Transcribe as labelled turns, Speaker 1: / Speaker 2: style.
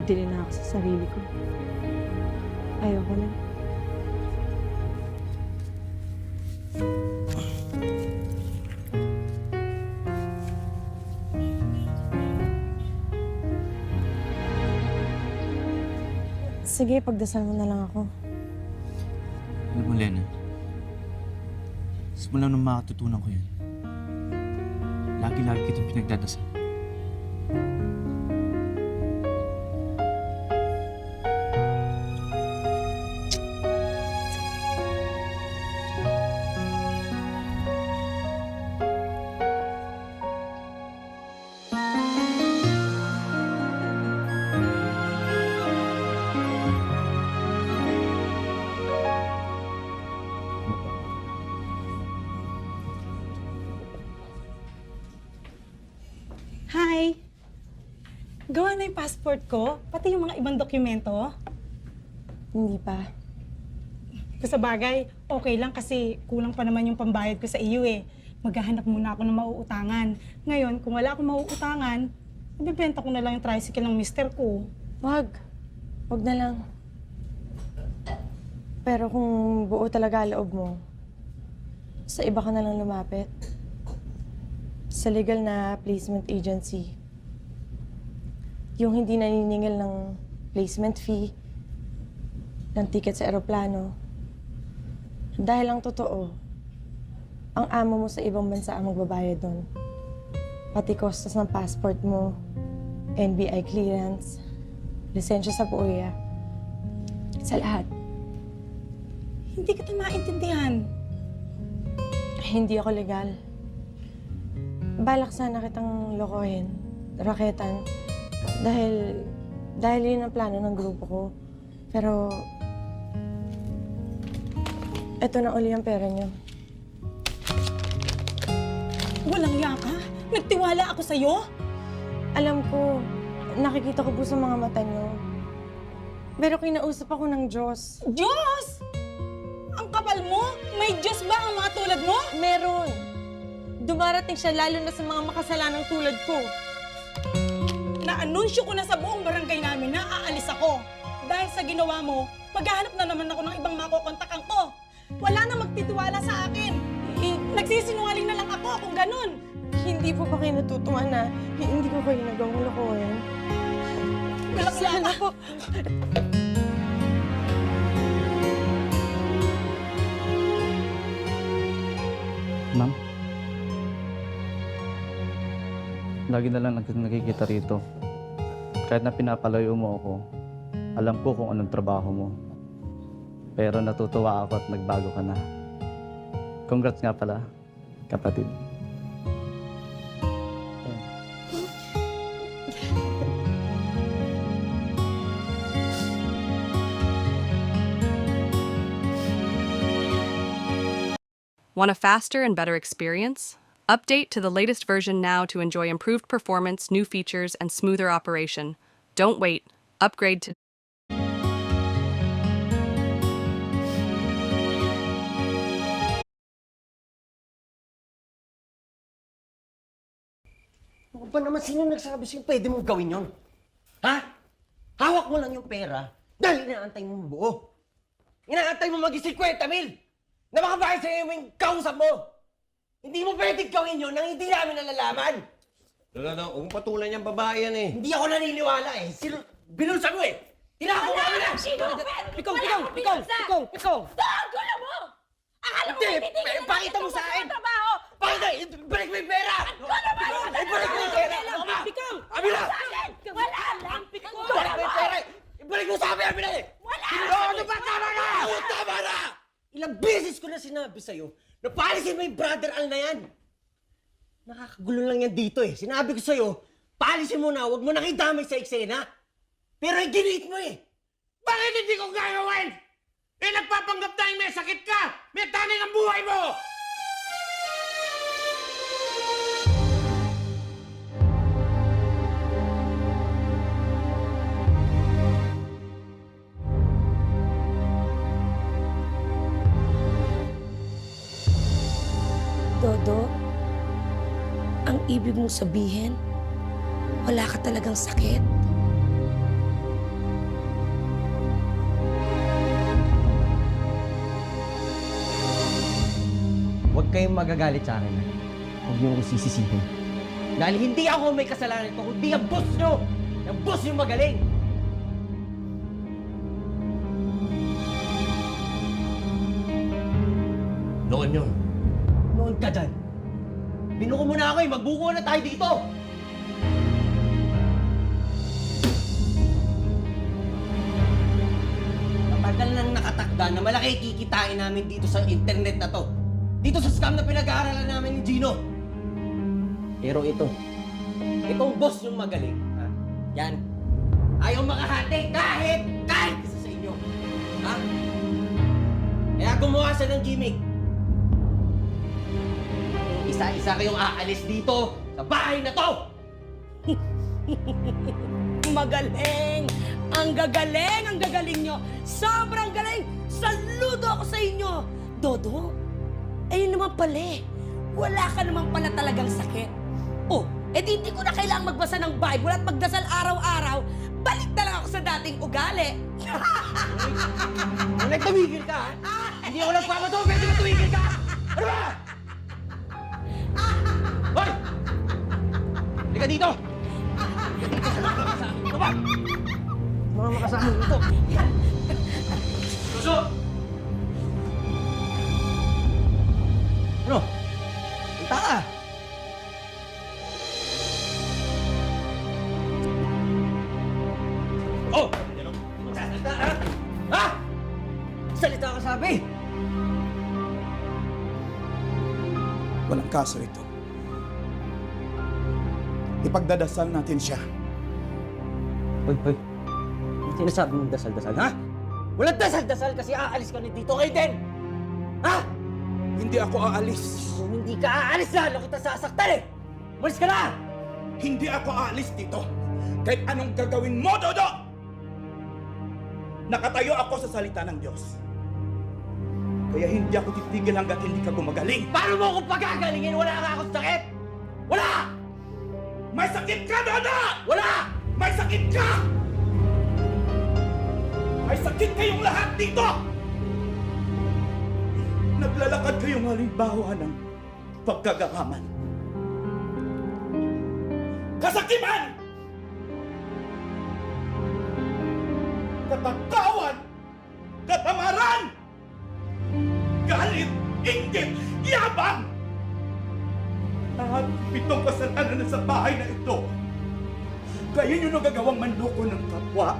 Speaker 1: Dili na ako sa sarili ko. Ayoko na. Sige, pagdasal mo na lang ako.
Speaker 2: Alam mo, Lena, simula nung makatutunan ko yan, lagi-lagi kitang pinagdadasal.
Speaker 3: Hi! Gawa na yung passport ko, pati yung mga ibang dokumento.
Speaker 1: Hindi pa.
Speaker 3: Kung sa bagay, okay lang kasi kulang pa naman yung pambayad ko sa iyo eh. Maghahanap muna ako ng mauutangan. Ngayon, kung wala akong mauutangan, ibibenta ko na lang yung tricycle ng mister ko.
Speaker 1: Wag. Wag na lang. Pero kung buo talaga ang loob mo, sa iba ka na lang lumapit. Sa legal na placement agency. Yung hindi naniningil ng placement fee, ng ticket sa eroplano. Dahil ang totoo, ang amo mo sa ibang bansa ang magbabayad doon. Pati costas ng passport mo, NBI clearance, lisensya sa POEA. Sa lahat.
Speaker 3: Hindi kita maintindihan.
Speaker 1: Hindi ako legal. Balak sana kitang lokohin, raketan, dahil yun ang plano ng grupo ko. Pero, eto na uli ang pera niyo.
Speaker 3: Walang yaka? Nagtiwala ako sa'yo?
Speaker 1: Alam ko, nakikita ko po sa mga mata niyo. Pero kinausap ako ng Diyos.
Speaker 3: Diyos! Ang kapal mo? May Diyos ba ang mga tulad mo?
Speaker 1: Meron! Dumarating siya lalo na sa mga makasalanang tulad ko.
Speaker 3: Na-anunsyo ko na sa buong barangay namin na aalis ako. Dahil sa ginawa mo, maghahanap na naman ako ng ibang makokontakan ko. Wala na magtitiwala sa akin. Nagsisinungaling na lang ako kung ganun.
Speaker 1: Hindi po ba kayo natutuwa na hindi ko kayo nagawang lokohin?
Speaker 3: Walang
Speaker 1: Sana
Speaker 3: yaka.
Speaker 1: po.
Speaker 4: Ma'am? Lagi na lang nakikita rito. Kahit na pinapalayo mo ako, alam ko kung anong trabaho mo. Pero natutuwa ako at nagbago ka na. Congrats nga pala, kapatid.
Speaker 5: Want a faster and better experience? Update to the latest version now to enjoy improved performance, new features, and smoother operation. Don't wait. Upgrade to
Speaker 6: Ano ba naman, sino nagsabi sa'yo pwede mong gawin yun? Ha? Hawak mo lang yung pera dahil inaantay mo buo. Inaantay mo maging 50,000 na makabayad sa'yo yung kausap mo. Hindi mo pwedeng gawin yun nang hindi namin nalalaman.
Speaker 7: Huwag mong patulan niyang babae yan eh.
Speaker 6: Hindi ako naniniwala eh. Binulsa mo eh. Tinako mo kami na! Ikaw!
Speaker 8: Ang gulo mo! Akala mo
Speaker 6: Hindi,
Speaker 8: may titigil na
Speaker 6: pakita mo
Speaker 8: kita
Speaker 6: sa akin.
Speaker 8: sa trabaho!
Speaker 6: Pakita! Balik mo yung pera! Ibalik mo yung pera!
Speaker 8: Ikaw!
Speaker 6: Abila!
Speaker 8: Wala lang!
Speaker 6: Balik mo yung pera! Ibalik mo sa amin, Abila eh!
Speaker 8: Wala!
Speaker 6: Ano ba? Tama na! Tama na! Ilang beses ko na sinabi sa'yo na paalisin mo yung brother Al na yan. Nakakagulo lang yan dito eh. Sinabi ko sa'yo, paalisin mo na, huwag mo nang idamay sa eksena. Pero giniit mo eh.
Speaker 7: Bakit hindi ko gagawin? Eh, nagpapanggap tayong may sakit ka! May taning ang buhay mo!
Speaker 8: Dodo, ang ibig mong sabihin, wala ka talagang sakit?
Speaker 6: kayong magagalit sa akin. Huwag niyo ako sisisihin. Dahil hindi ako may kasalanan ito, kundi ang boss nyo! Ang boss yung magaling! Noon yun. Noon ka dyan. Binuko mo na ako eh. Magbuko na tayo dito! Matagal nang nakatakda na malaki kikitain namin dito sa internet na to. Dito sa scam na pinag-aaralan namin ni Gino. Pero itong boss yung magaling. Ha? Yan. Ayaw makahati kahit isa sa inyo. Ha? Kaya gumawa siya ng gimmick. Isa-isa kayong aalis dito sa bahay na to!
Speaker 8: Magaling! Ang gagaling nyo! Sobrang galing! Saludo ako sa inyo! Dodo, ayun naman pala eh. Wala ka naman pala talagang sakit. Oh, edi hindi ko na kailangang magbasa ng Bible at magdasal araw-araw. Balik na lang ako sa dating ugali.
Speaker 6: Tumigil ka, ha? Hindi ako nagpapataw, pwede ba tumigil ka? Ano ba? Hoy! Halika dito! Halika dito sa mga kasama ito ba? Mga makasama ito. Suso! Ano? Punta ka! Oh! Magsasalita, ha? Ha? Salita ka sabi!
Speaker 9: Walang kaso ito. Ipagdadasal natin siya.
Speaker 6: Hoy. Ano sinasabi mong dasal-dasal, ha? Walang dasal-dasal kasi aalis ka na dito kay Den! Ha?
Speaker 9: Hindi ako aalis.
Speaker 6: Kung hindi ka aalis, lalo kita sasaktan eh! Umalis ka na!
Speaker 9: Hindi ako aalis dito. Kahit anong gagawin mo, Dodo! Nakatayo ako sa salita ng Diyos. Kaya hindi ako titigil hanggat hindi ka gumagaling.
Speaker 6: Paano mo akong pagagalingin? Wala ka akong sakit! Wala!
Speaker 9: May sakit ka, Dodo!
Speaker 6: Wala!
Speaker 9: May sakit ka! May sakit kayong lahat dito! Naglalakad kayong halimbawa ng pagkagakaman. Kasakiman! Katatawan! Katamaran! Galit! Inggit! Yabang! Lahat 7 kasalanan na sa bahay na ito. Kaya nyo nagagawang manloko ng kapwa.